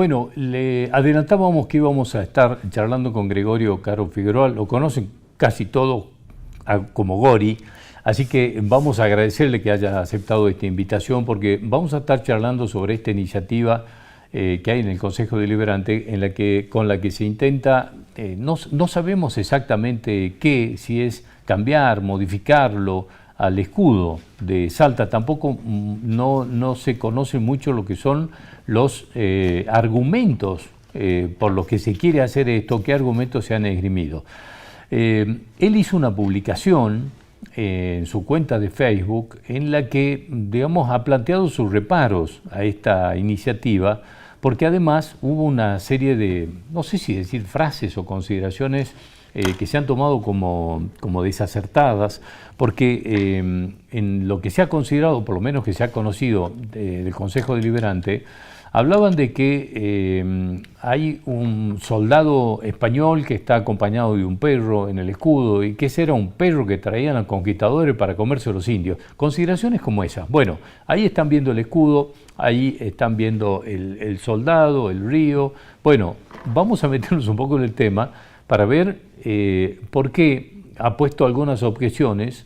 Bueno, le adelantábamos que íbamos a estar charlando con Gregorio Caro Figueroa, lo conocen casi todos como Gori, así que vamos a agradecerle que haya aceptado esta invitación porque vamos a estar charlando sobre esta iniciativa que hay en el Consejo Deliberante con la que se intenta, no sabemos exactamente qué, si es cambiar, modificarlo al escudo de Salta, tampoco no se conoce mucho lo que son los argumentos por los que se quiere hacer esto, qué argumentos se han esgrimido. Él hizo una publicación en su cuenta de Facebook en la que, digamos, ha planteado sus reparos a esta iniciativa, porque además hubo una serie de, no sé si decir frases o consideraciones que se han tomado como desacertadas, porque en lo que se ha considerado, por lo menos que se ha conocido del Consejo Deliberante, hablaban de que hay un soldado español que está acompañado de un perro en el escudo y que ese era un perro que traían a conquistadores para comerse a los indios. Consideraciones como esas. Bueno, ahí están viendo el escudo, ahí están viendo el soldado, el río. Bueno, vamos a meternos un poco en el tema para ver por qué ha puesto algunas objeciones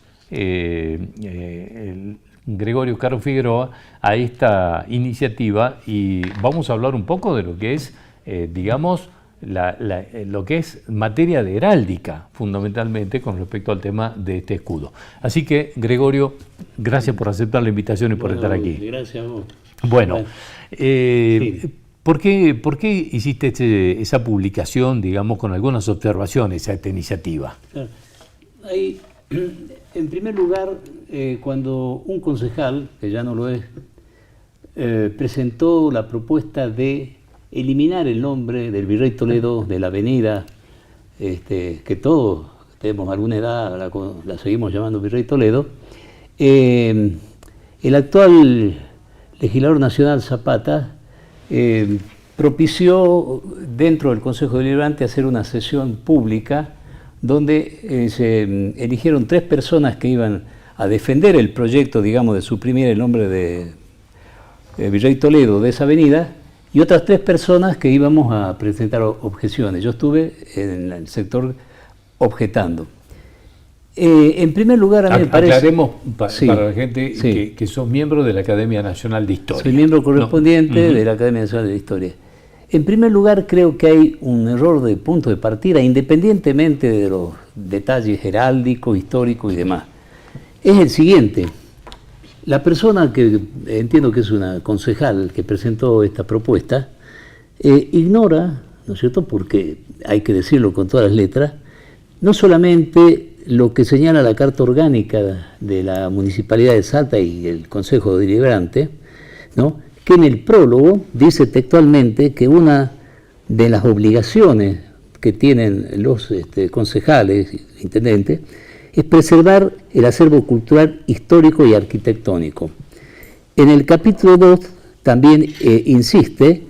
Gregorio Caro Figueroa a esta iniciativa, y vamos a hablar un poco de lo que es, digamos, lo que es materia de heráldica, fundamentalmente con respecto al tema de este escudo. Así que, Gregorio, gracias por aceptar la invitación y por estar aquí. Gracias a vos. Bueno, sí. ¿por qué hiciste esa publicación, digamos, con algunas observaciones a esta iniciativa? Claro. Ahí, en primer lugar, cuando un concejal, que ya no lo es, presentó la propuesta de eliminar el nombre del Virrey Toledo de la avenida, que todos tenemos alguna edad, la seguimos llamando Virrey Toledo, el actual legislador nacional Zapata propició dentro del Consejo Deliberante hacer una sesión pública donde se eligieron 3 personas que iban a defender el proyecto, digamos, de suprimir el nombre de Virrey Toledo de esa avenida, y otras 3 personas que íbamos a presentar objeciones. Yo estuve en el sector objetando. En primer lugar, a mí me parece... Aclaremos para la gente que sos miembro de la Academia Nacional de Historia. Soy miembro correspondiente de la Academia Nacional de Historia. En primer lugar, creo que hay un error de punto de partida, independientemente de los detalles heráldicos, históricos y demás. Es el siguiente: la persona que entiendo que es una concejal que presentó esta propuesta, ignora, ¿no es cierto?, porque hay que decirlo con todas las letras, no solamente lo que señala la Carta Orgánica de la Municipalidad de Salta y el Consejo Deliberante, ¿no?, que en el prólogo dice textualmente que una de las obligaciones que tienen los concejales, intendentes, es preservar el acervo cultural, histórico y arquitectónico. En el capítulo 2 también insiste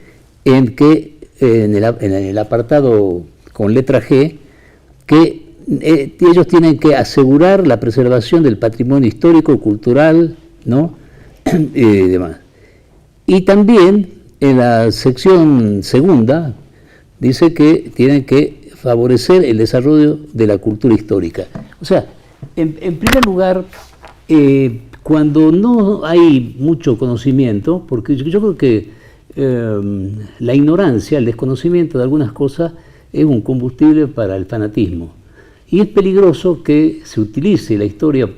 en que, en el apartado con letra G, que ellos tienen que asegurar la preservación del patrimonio histórico, cultural, ¿no?, y demás. Y también en la sección segunda dice que tienen que favorecer el desarrollo de la cultura histórica. O sea, en primer lugar, cuando no hay mucho conocimiento, porque yo creo que la ignorancia, el desconocimiento de algunas cosas es un combustible para el fanatismo. Y es peligroso que se utilice la historia,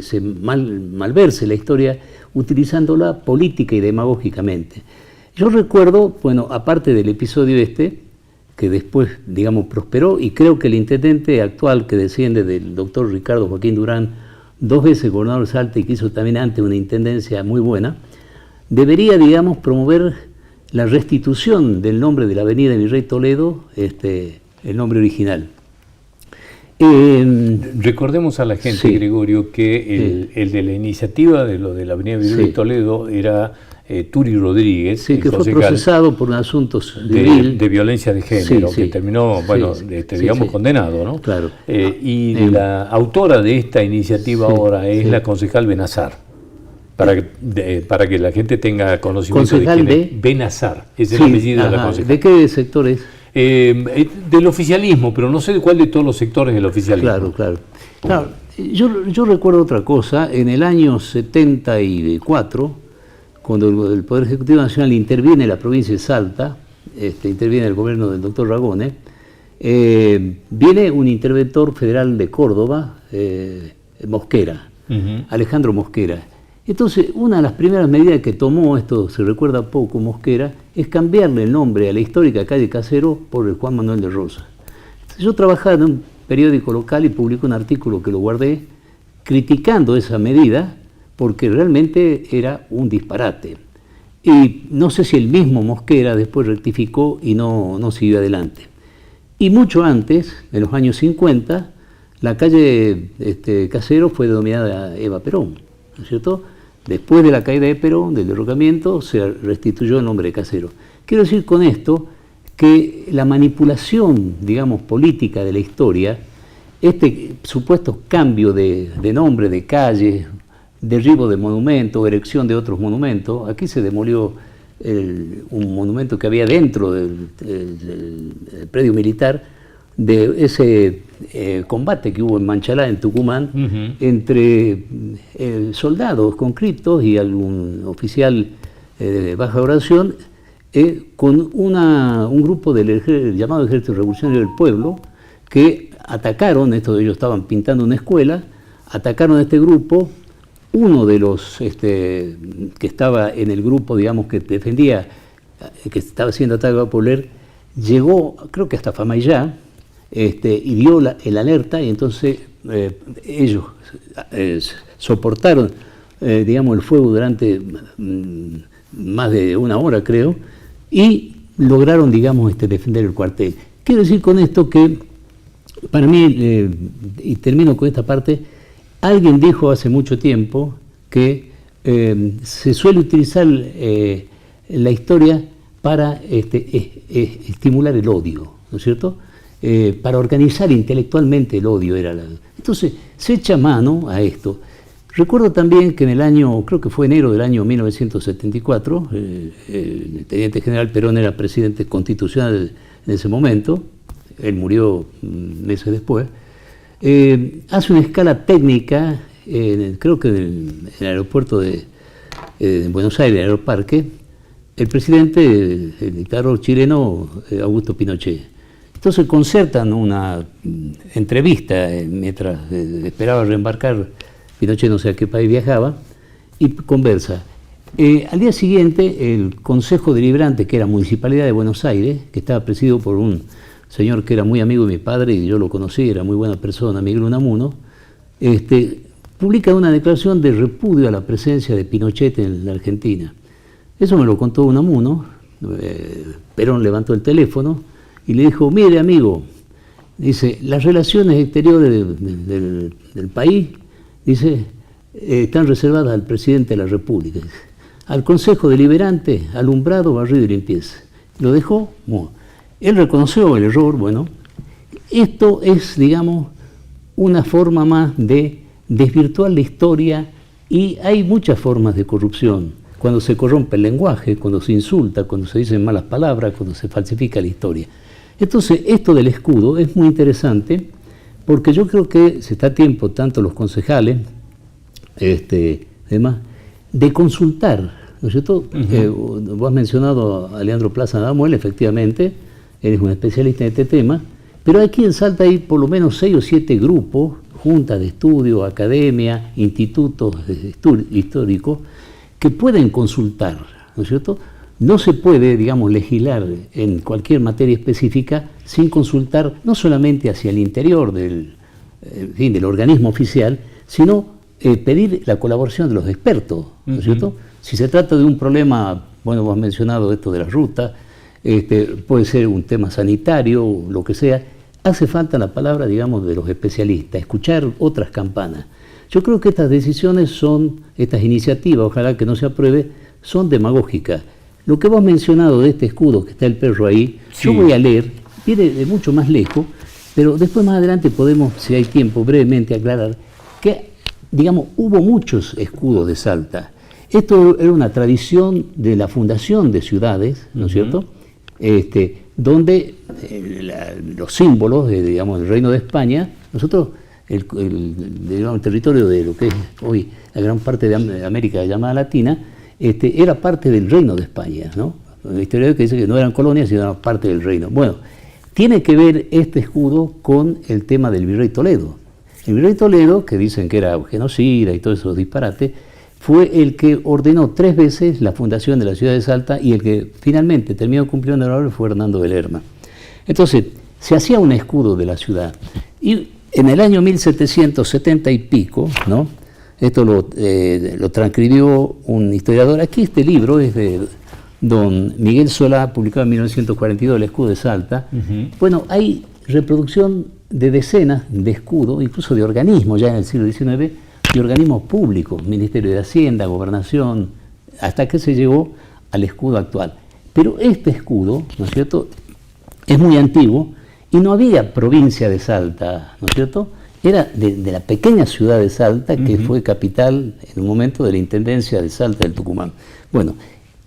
se malverse la historia, utilizándola política y demagógicamente. Yo recuerdo, bueno, aparte del episodio que después, digamos, prosperó, y creo que el intendente actual que desciende del doctor Ricardo Joaquín Durán, 2 veces gobernador de Salta y que hizo también antes una intendencia muy buena, debería, digamos, promover la restitución del nombre de la avenida de Virrey Toledo, el nombre original. Recordemos a la gente, Gregorio, que el de la iniciativa de lo de la avenida Virrey Toledo era Turi Rodríguez, que fue procesado por asuntos de violencia de género, que terminó, bueno, digamos, condenado, ¿no? Claro. Y la autora de esta iniciativa ahora es la concejal Benazar. Para que la gente tenga conocimiento Concejal de quién es Benazar, ese es sí, el apellido de la ajá. concejal. ¿De qué sector es? Del oficialismo, pero no sé de cuál de todos los sectores del oficialismo. Claro. Yo recuerdo otra cosa, en el año 74, cuando el Poder Ejecutivo Nacional interviene en la provincia de Salta, interviene el gobierno del doctor Ragone, viene un interventor federal de Córdoba, Mosquera, Alejandro Mosquera. Entonces, una de las primeras medidas que tomó, esto se recuerda poco, Mosquera, es cambiarle el nombre a la histórica calle Casero por el Juan Manuel de Rosas. Yo trabajaba en un periódico local y publiqué un artículo que lo guardé criticando esa medida porque realmente era un disparate. Y no sé si el mismo Mosquera después rectificó y no siguió adelante. Y mucho antes, en los años 50, la calle Casero fue denominada Eva Perón, ¿no es cierto? Después de la caída de Perón, del derrocamiento, se restituyó el nombre de Casero. Quiero decir con esto que la manipulación, digamos, política de la historia, este supuesto cambio de nombre, de calle, derribo de monumentos, erección de otros monumentos, aquí se demolió un monumento que había dentro del predio militar, de ese combate que hubo en Manchalá, en Tucumán, entre soldados conscriptos y algún oficial de baja graduación, con un grupo del llamado Ejército Revolucionario del Pueblo, que atacaron, ellos estaban pintando una escuela, atacaron a este grupo. Uno de los que estaba en el grupo, digamos, que defendía, que estaba siendo atacado por él, llegó, creo que hasta Famayllá, y dio el alerta, y entonces ellos soportaron, digamos, el fuego durante más de una hora, creo, y lograron, digamos, defender el cuartel. Quiero decir con esto que, para mí, y termino con esta parte, alguien dijo hace mucho tiempo que se suele utilizar la historia para estimular el odio, ¿no es cierto? Para organizar intelectualmente el odio. Entonces, se echa mano a esto. Recuerdo también que en el año, creo que fue enero del año 1974, el teniente general Perón era presidente constitucional en ese momento, él murió meses después, hace una escala técnica, creo que en el aeropuerto de Buenos Aires, el Aeroparque, el presidente, el dictador chileno, Augusto Pinochet. Entonces concertan una entrevista mientras esperaba reembarcar. Pinochet no sé a qué país viajaba, y conversa. Al día siguiente, el Consejo Deliberante, que era Municipalidad de Buenos Aires, que estaba presidido por un señor que era muy amigo de mi padre, y yo lo conocí, era muy buena persona, Miguel Unamuno, publica una declaración de repudio a la presencia de Pinochet en la Argentina. Eso me lo contó Unamuno. Perón levantó el teléfono y le dijo: mire, amigo, dice, las relaciones exteriores del país, dice, están reservadas al presidente de la República. Dice, al Consejo Deliberante, alumbrado, barrido y limpieza. Lo dejó. Bueno, él reconoció el error. Bueno, esto es, digamos, una forma más de desvirtuar la historia, y hay muchas formas de corrupción. Cuando se corrompe el lenguaje, cuando se insulta, cuando se dicen malas palabras, cuando se falsifica la historia. Entonces, esto del escudo es muy interesante, porque yo creo que se está a tiempo, tanto los concejales, demás, de consultar, ¿no es cierto? Vos has mencionado a Leandro Plaza Damuel, efectivamente, él es un especialista en este tema, pero aquí en Salta hay por lo menos 6 o 7 grupos, juntas de estudio, academia, institutos históricos, que pueden consultar, ¿no es cierto? No se puede, digamos, legislar en cualquier materia específica sin consultar no solamente hacia el interior del organismo oficial, sino pedir la colaboración de los expertos, ¿no es cierto? Si se trata de un problema, bueno, vos has mencionado esto de la ruta, puede ser un tema sanitario, lo que sea, hace falta la palabra, digamos, de los especialistas, escuchar otras campanas. Yo creo que estas decisiones estas iniciativas, ojalá que no se apruebe, son demagógicas. Lo que vos has mencionado de este escudo, que está el perro ahí, sí. Yo voy a leer, viene de mucho más lejos, pero después más adelante podemos, si hay tiempo, brevemente aclarar que, digamos, hubo muchos escudos de Salta. Esto era una tradición de la fundación de ciudades, ¿no es cierto? Donde los símbolos, digamos, del Reino de España, nosotros, digamos, el territorio de lo que es hoy la gran parte de América llamada Latina, era parte del Reino de España, ¿no? La historia que dice que no eran colonias, sino eran parte del reino. Bueno, tiene que ver este escudo con el tema del virrey Toledo. El virrey Toledo, que dicen que era genocida y todos esos disparates, fue el que ordenó 3 veces la fundación de la ciudad de Salta, y el que finalmente terminó cumpliendo el honor fue Hernando de Lerma. Entonces, se hacía un escudo de la ciudad. Y en el año 1770 y pico, ¿no? Esto lo transcribió un historiador. Aquí este libro es de don Miguel Solá, publicado en 1942, El escudo de Salta. Bueno, hay reproducción de decenas de escudos, incluso de organismos ya en el siglo XIX, de organismos públicos, Ministerio de Hacienda, Gobernación, hasta que se llegó al escudo actual. Pero este escudo, ¿no es cierto?, es muy antiguo y no había provincia de Salta, ¿no es cierto?, era de la pequeña ciudad de Salta, que fue capital en un momento de la Intendencia de Salta del Tucumán. Bueno,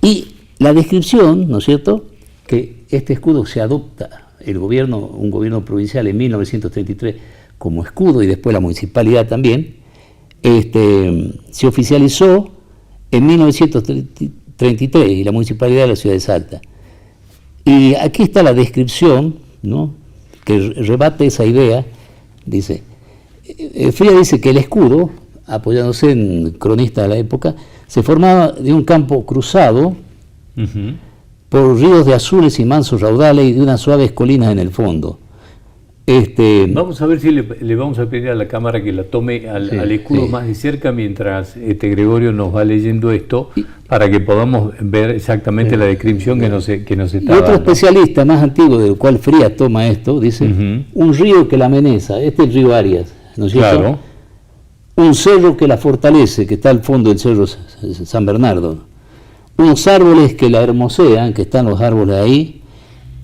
y la descripción, ¿no es cierto?, que este escudo se adopta un gobierno provincial en 1933 como escudo, y después la municipalidad también, se oficializó en 1933, y la municipalidad de la ciudad de Salta. Y aquí está la descripción, ¿no?, que rebate esa idea. Dice, Fría dice que el escudo, apoyándose en cronistas de la época, se formaba de un campo cruzado por ríos de azules y mansos raudales y de unas suaves colinas en el fondo. Vamos a ver si le vamos a pedir a la cámara que la tome al escudo más de cerca mientras Gregorio nos va leyendo esto, para que podamos ver exactamente la descripción que nos está dando. Otro especialista más antiguo, del cual Frías toma esto, dice, un río que la amenaza, este es el río Arias, ¿no es cierto? Claro. Un cerro que la fortalece, que está al fondo del cerro San Bernardo. Unos árboles que la hermosean, que están los árboles ahí,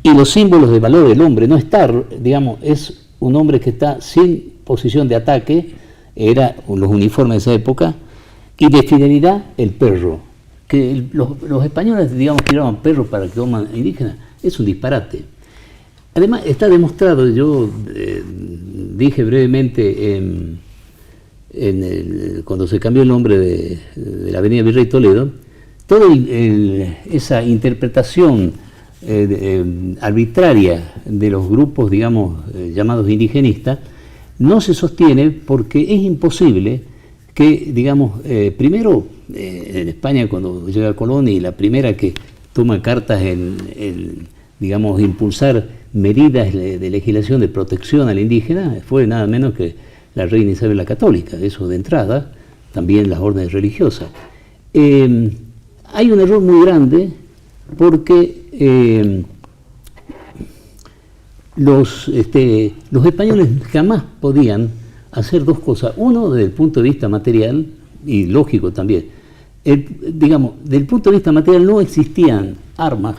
y los símbolos de valor del hombre. No está, digamos, es un hombre que está sin posición de ataque, era los uniformes de esa época, y de fidelidad el perro. Que los españoles, digamos, tiraban perros para que coman indígenas, es un disparate. Además, está demostrado, yo dije brevemente cuando se cambió el nombre de la avenida Virrey Toledo, toda esa interpretación arbitraria de los grupos, digamos, llamados indigenistas, no se sostiene, porque es imposible que, digamos, primero en España, cuando llega Colón, y la primera que toma cartas en digamos, impulsar medidas de legislación de protección al indígena, fue nada menos que la reina Isabel la Católica. Eso de entrada, también las órdenes religiosas. Hay un error muy grande, porque los españoles jamás podían hacer dos cosas. Uno, desde el punto de vista material, y lógico también. Digamos, desde el punto de vista material no existían armas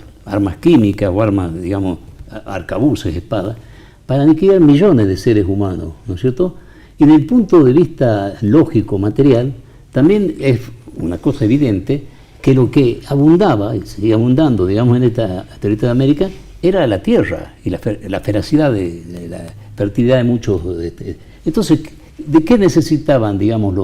químicas o armas, digamos, arcabuces, espadas, para aniquilar millones de seres humanos, ¿no es cierto? Y desde el punto de vista lógico, material, también es una cosa evidente que lo que abundaba, y sigue abundando, digamos, en esta territorio de América, era la tierra y la feracidad, de la fertilidad de muchos. Entonces, ¿de qué necesitaban, digamos,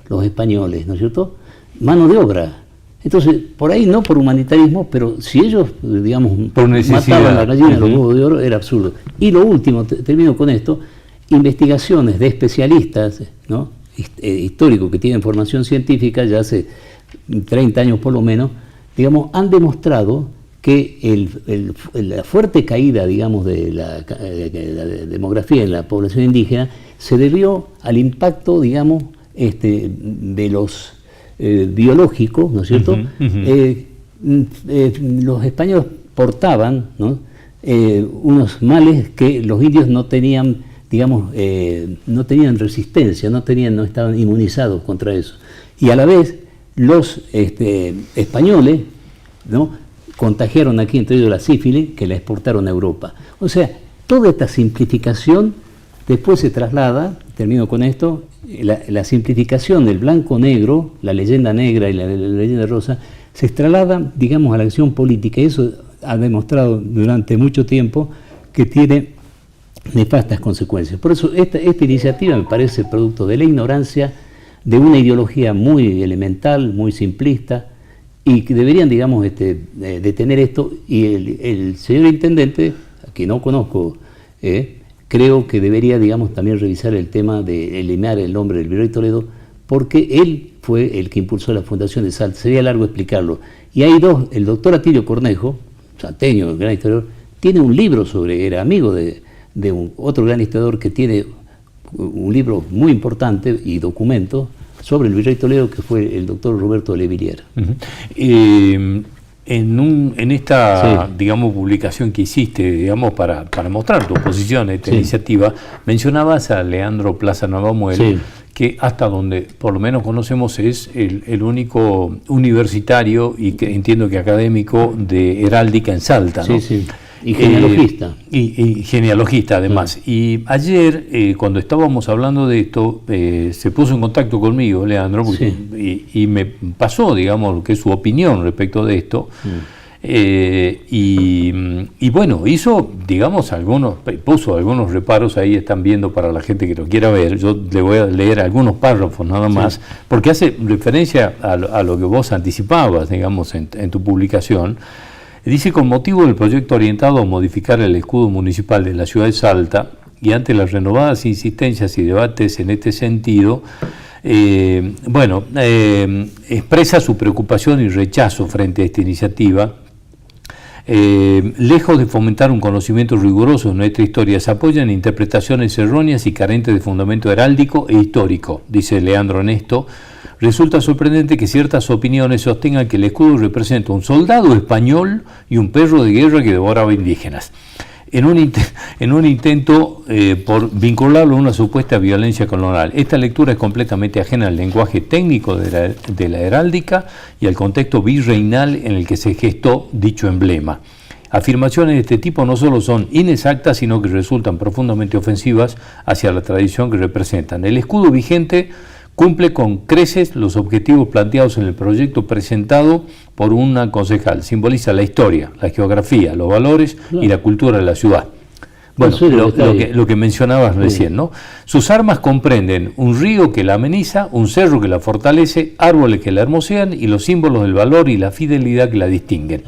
los españoles, ¿no es cierto? Mano de obra. Entonces, por ahí no por humanitarismo, pero si ellos, digamos, mataban la gallina, los huevos de oro, era absurdo. Y lo último, termino con esto, investigaciones de especialistas, ¿no?, históricos, que tienen formación científica ya hace 30 años por lo menos, digamos, han demostrado que la fuerte caída, digamos, de la demografía en la población indígena se debió al impacto, digamos, de los biológicos, ¿no es cierto? Los españoles portaban, ¿no?, unos males que los indios no tenían, digamos, no tenían resistencia, no estaban inmunizados contra eso. Y a la vez los españoles, ¿no?, contagiaron aquí, entre ellos, la sífilis, que la exportaron a Europa. O sea, toda esta simplificación Después se traslada, termino con esto, la simplificación del blanco-negro, la leyenda negra y la leyenda rosa, se traslada, digamos, a la acción política, y eso ha demostrado durante mucho tiempo que tiene nefastas consecuencias. Por eso esta iniciativa me parece producto de la ignorancia, de una ideología muy elemental, muy simplista, y que deberían, digamos, detener esto, y el señor intendente, a quien no conozco, creo que debería, digamos, también revisar el tema de eliminar el nombre del Virrey Toledo, porque él fue el que impulsó la fundación de Salta. Sería largo explicarlo. Y hay dos, el doctor Atilio Cornejo, salteño, gran historiador, tiene un libro era amigo de otro gran historiador que tiene un libro muy importante y documento sobre el Virrey Toledo, que fue el doctor Roberto de Levillier. En esta, digamos, publicación que hiciste, digamos, para mostrar tu posición en esta iniciativa, mencionabas a Leandro Plaza Navamuel, que hasta donde por lo menos conocemos es el único universitario y que entiendo que académico de heráldica en Salta, ¿no? Sí. Y genealogista. Y genealogista, además. Y ayer, cuando estábamos hablando de esto, se puso en contacto conmigo, Leandro, y me pasó, digamos, lo que es su opinión respecto de esto. Y bueno, hizo, digamos, puso algunos reparos, ahí están viendo para la gente que lo quiera ver. Yo le voy a leer algunos párrafos nada más, porque hace referencia a lo que vos anticipabas, digamos, en tu publicación. Dice: con motivo del proyecto orientado a modificar el escudo municipal de la ciudad de Salta y ante las renovadas insistencias y debates en este sentido, expresa su preocupación y rechazo frente a esta iniciativa. Lejos de fomentar un conocimiento riguroso de nuestra historia, se apoyan interpretaciones erróneas y carentes de fundamento heráldico e histórico, dice Leandro en esto. Resulta sorprendente que ciertas opiniones sostengan que el escudo representa un soldado español y un perro de guerra que devoraba indígenas, en un intento por vincularlo a una supuesta violencia colonial. Esta lectura es completamente ajena al lenguaje técnico de la heráldica y al contexto virreinal en el que se gestó dicho emblema. Afirmaciones de este tipo no solo son inexactas, sino que resultan profundamente ofensivas hacia la tradición que representan. El escudo vigente cumple con creces los objetivos planteados en el proyecto presentado por una concejal. Simboliza la historia, la geografía, los valores y la cultura de la ciudad. Bueno, lo que mencionabas recién, ¿no? Sus armas comprenden un río que la ameniza, un cerro que la fortalece, árboles que la hermosean y los símbolos del valor y la fidelidad que la distinguen.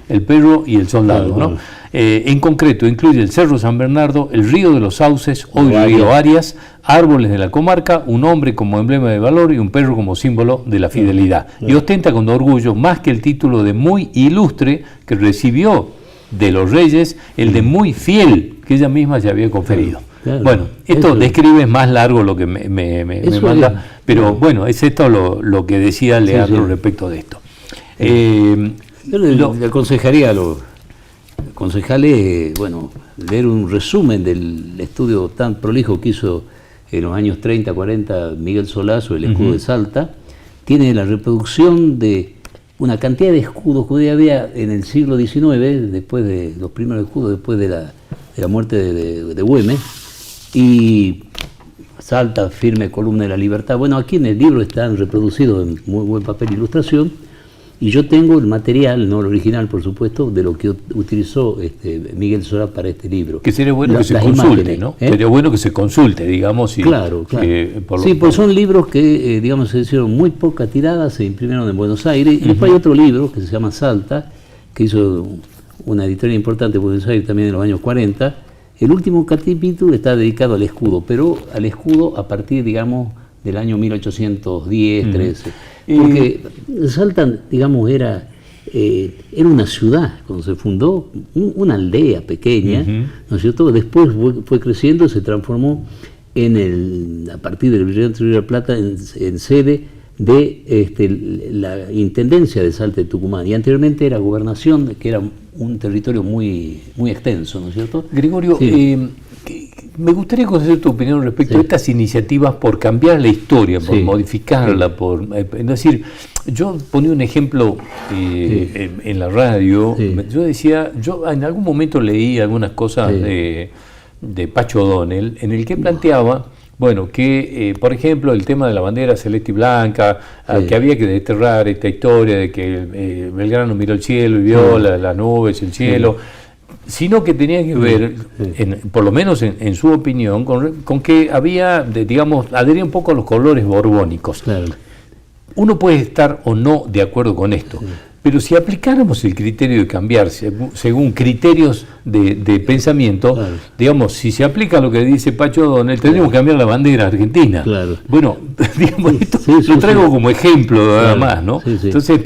El perro y el soldado, ¿no? En concreto, incluye el Cerro San Bernardo, el río de los Sauces, hoy el río Arias, árboles de la comarca, un hombre como emblema de valor y un perro como símbolo de la fidelidad. Y ostenta con orgullo, más que el título de muy ilustre que recibió de los reyes, el de muy fiel que ella misma se había conferido. Bueno, esto describe más largo lo que me manda, pero bueno, es esto lo que decía Leandro respecto de esto. Le aconsejaría a los concejales, leer un resumen del estudio tan prolijo que hizo en los años 30, 40 Miguel Solazo, el escudo de Salta. Tiene la reproducción de una cantidad de escudos que había en el siglo XIX, después de los primeros escudos, después de la muerte de Güemes, y Salta, firme columna de la libertad. Bueno, aquí en el libro están reproducidos en muy buen papel e ilustración, y yo tengo el material, no el original por supuesto, de lo que utilizó Miguel Solá para este libro. Que sería bueno que se consulte, ¿no? Sería bueno que se consulte, digamos. Claro. Pues son libros que, digamos, se hicieron muy poca tirada, se imprimieron en Buenos Aires, y después hay otro libro que se llama Salta, que hizo una editorial importante en Buenos Aires también en los años 40. El último capítulo está dedicado al escudo, pero al escudo a partir, digamos, del año 1810, 13. Porque Salta, digamos, era una ciudad cuando se fundó, una aldea pequeña, ¿no es cierto? Después fue creciendo, se transformó a partir del Virreinato de Río de la Plata en sede de la Intendencia de Salta de Tucumán, y anteriormente era gobernación, que era un territorio muy, muy extenso, ¿no es cierto? Gregorio, me gustaría conocer tu opinión respecto a estas iniciativas por cambiar la historia, por modificarla, es decir, yo ponía un ejemplo en la radio, yo decía, yo en algún momento leí algunas cosas de Pacho O'Donnell, en el que planteaba, bueno, que, por ejemplo, el tema de la bandera celeste y blanca, que había que desterrar esta historia de que Belgrano miró el cielo y vio las nubes, el cielo, sino que tenía que ver, por lo menos en su opinión, con que había, digamos, adhería un poco a los colores borbónicos. Claro. Uno puede estar o no de acuerdo con esto, pero si aplicáramos el criterio de cambiar según criterios de pensamiento, digamos, si se aplica lo que dice Pacho O'Donnell, tendríamos que cambiar la bandera argentina. Claro. Bueno, digamos, esto lo traigo como ejemplo nada más, ¿no? Entonces,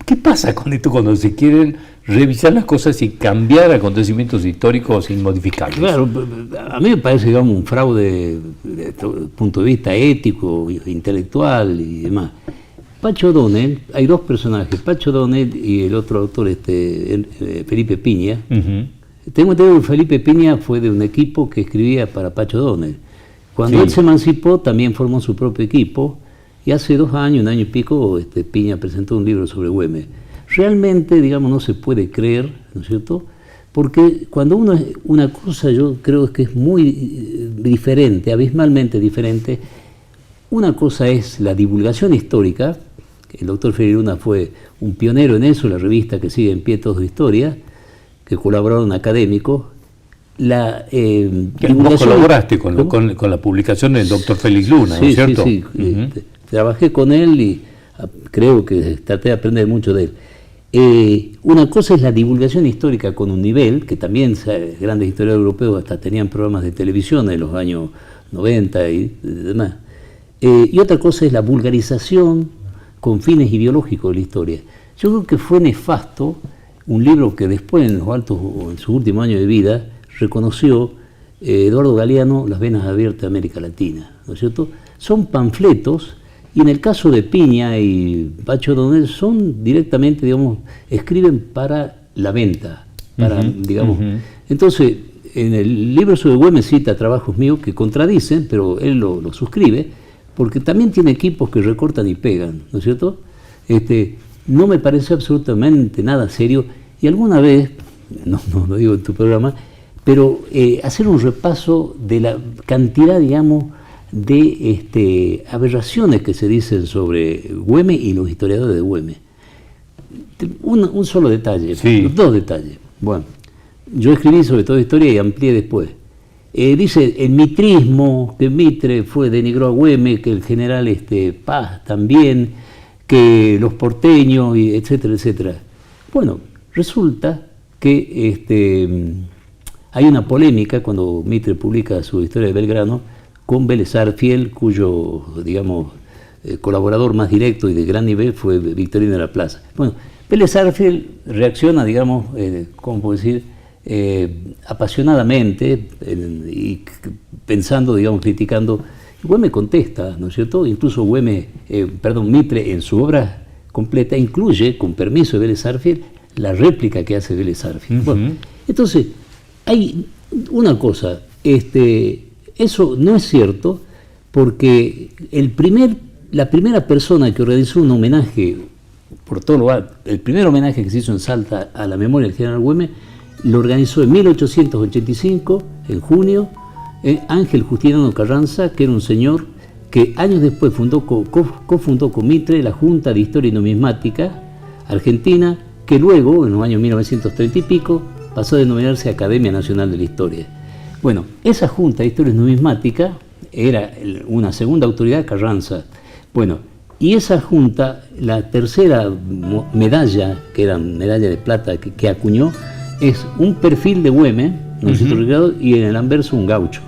¿qué pasa con esto cuando se quieren revisar las cosas y cambiar acontecimientos históricos inmodificables? Claro, a mí me parece, digamos, un fraude desde el punto de vista ético, intelectual y demás. Pacho O'Donnell, hay dos personajes, Pacho O'Donnell y el otro autor, Felipe Piña. Tengo entendido que Felipe Piña fue de un equipo que escribía para Pacho O'Donnell. Cuando él se emancipó, también formó su propio equipo, y hace 2 años, 1 año y pico, Piña presentó un libro sobre Güemes. Realmente, digamos, no se puede creer, ¿no es cierto? Porque cuando una cosa, yo creo que es muy diferente, abismalmente diferente. Una cosa es la divulgación histórica. El doctor Félix Luna fue un pionero en eso, la revista que sigue en pie Todos de Historia, que colaboraron académicos. Vos colaboraste con la publicación del doctor Félix Luna, ¿no es cierto? Sí. Trabajé con él y creo que traté de aprender mucho de él. Una cosa es la divulgación histórica con un nivel, que también grandes historiadores europeos hasta tenían programas de televisión en los años 90 y demás. Y otra cosa es la vulgarización con fines ideológicos de la historia. Yo creo que fue nefasto un libro que después, en sus últimos años de vida, reconoció Eduardo Galeano, Las venas abiertas de América Latina, ¿no es cierto? Son panfletos, y en el caso de Piña y Pacho O'Donnell son directamente, digamos, escriben para la venta, digamos. Entonces, en el libro sobre Güemes cita trabajos míos que contradicen, pero él lo suscribe, porque también tiene equipos que recortan y pegan, ¿no es cierto? No me parece absolutamente nada serio, y alguna vez, no lo digo en tu programa, pero hacer un repaso de la cantidad, digamos, de aberraciones que se dicen sobre Güemes y los historiadores de Güemes. Un solo detalle, 2 detalles. Bueno, yo escribí sobre toda historia y amplié después. Dice el mitrismo, que Mitre denigró a Güemes, que el general Paz también, que los porteños, etcétera, etcétera. Bueno, resulta que hay una polémica cuando Mitre publica su historia de Belgrano con Vélez Sarsfield, cuyo, digamos, colaborador más directo y de gran nivel fue Victorino de la Plaza. Bueno, Vélez Sarsfield reacciona, digamos, ¿cómo puedo decir?, apasionadamente y pensando, digamos, criticando. Güemes contesta, ¿no es cierto? Incluso Mitre en su obra completa incluye, con permiso de Vélez Sarsfield, la réplica que hace Vélez Sarsfield. Bueno, entonces, hay una cosa, eso no es cierto, porque la primera persona que organizó un homenaje, el primer homenaje que se hizo en Salta a la memoria del general Güemes, lo organizó en 1885, en junio, Ángel Justiniano Carranza, que era un señor que años después cofundó con Mitre la Junta de Historia y Numismática Argentina, que luego, en los años 1930 y pico, pasó a denominarse Academia Nacional de la Historia. Bueno, esa Junta de Historia y Numismática era una segunda autoridad, Carranza. Bueno, y esa Junta, la tercera medalla, que era medalla de plata que acuñó, es un perfil de Güemes, y en el anverso un gaucho.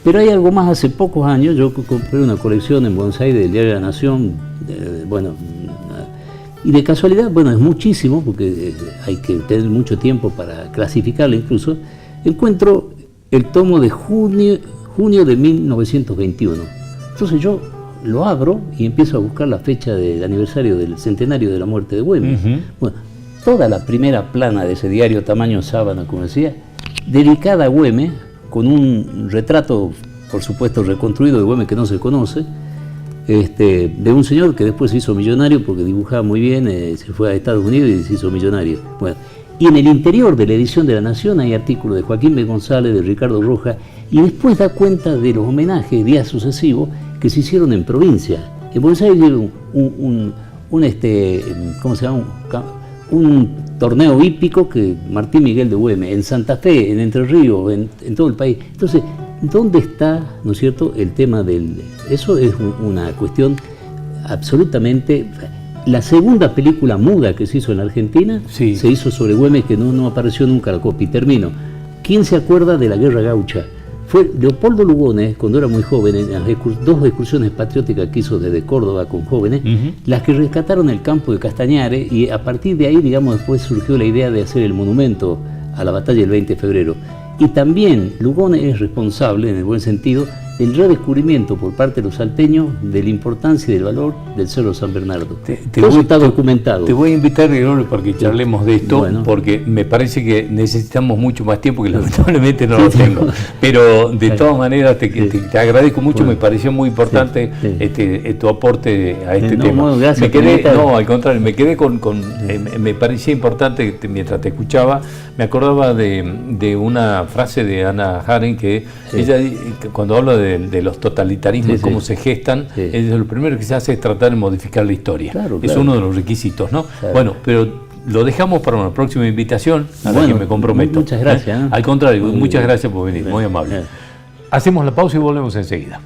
Pero hay algo más. Hace pocos años yo compré una colección en Buenos Aires del Diario de la Nación, y de casualidad, es muchísimo, porque hay que tener mucho tiempo para clasificarlo incluso, encuentro el tomo de junio de 1921. Entonces yo lo abro y empiezo a buscar la fecha del aniversario del centenario de la muerte de Güemes. Bueno, toda la primera plana de ese diario, tamaño sábana, como decía, dedicada a Güemes, con un retrato, por supuesto, reconstruido de Güemes que no se conoce, de un señor que después se hizo millonario porque dibujaba muy bien, se fue a Estados Unidos y se hizo millonario. Bueno, Y en el interior de la edición de La Nación hay artículos de Joaquín B. González, de Ricardo Rojas, y después da cuenta de los homenajes días sucesivos que se hicieron en provincia. En Buenos Aires hubo ¿cómo se llama? Un torneo hípico que Martín Miguel de Güemes, en Santa Fe, en Entre Ríos, en todo el país. Entonces, ¿dónde está, no es cierto, el tema del...? Eso es una cuestión absolutamente... La segunda película muda que se hizo en la Argentina se hizo sobre Güemes, que no apareció nunca la copia. Y termino. ¿Quién se acuerda de la Guerra Gaucha? Fue Leopoldo Lugones, cuando era muy joven, en las dos excursiones patrióticas que hizo desde Córdoba con jóvenes, las que rescataron el campo de Castañares, y a partir de ahí, digamos, después surgió la idea de hacer el monumento a la batalla del 20 de febrero. Y también Lugones es responsable, en el buen sentido, del redescubrimiento por parte de los salteños de la importancia y del valor del Cerro San Bernardo. Todo está documentado. Te voy a invitar, Gregorio, para que charlemos de esto, porque me parece que necesitamos mucho más tiempo, que lamentablemente no lo tengo. Pero de todas maneras te agradezco mucho, me pareció muy importante tu aporte a este tema. No, gracias. Al contrario, me quedé me parecía importante, mientras te escuchaba, me acordaba de una frase de Hannah Arendt, que ella, cuando habla de los totalitarismos, cómo se gestan, lo primero que se hace es tratar de modificar la historia. Es uno de los requisitos, ¿no? Claro. Bueno, pero lo dejamos para una próxima invitación a la que me comprometo. Muchas gracias. Al contrario, muchas gracias por venir, muy amable. Hacemos la pausa y volvemos enseguida.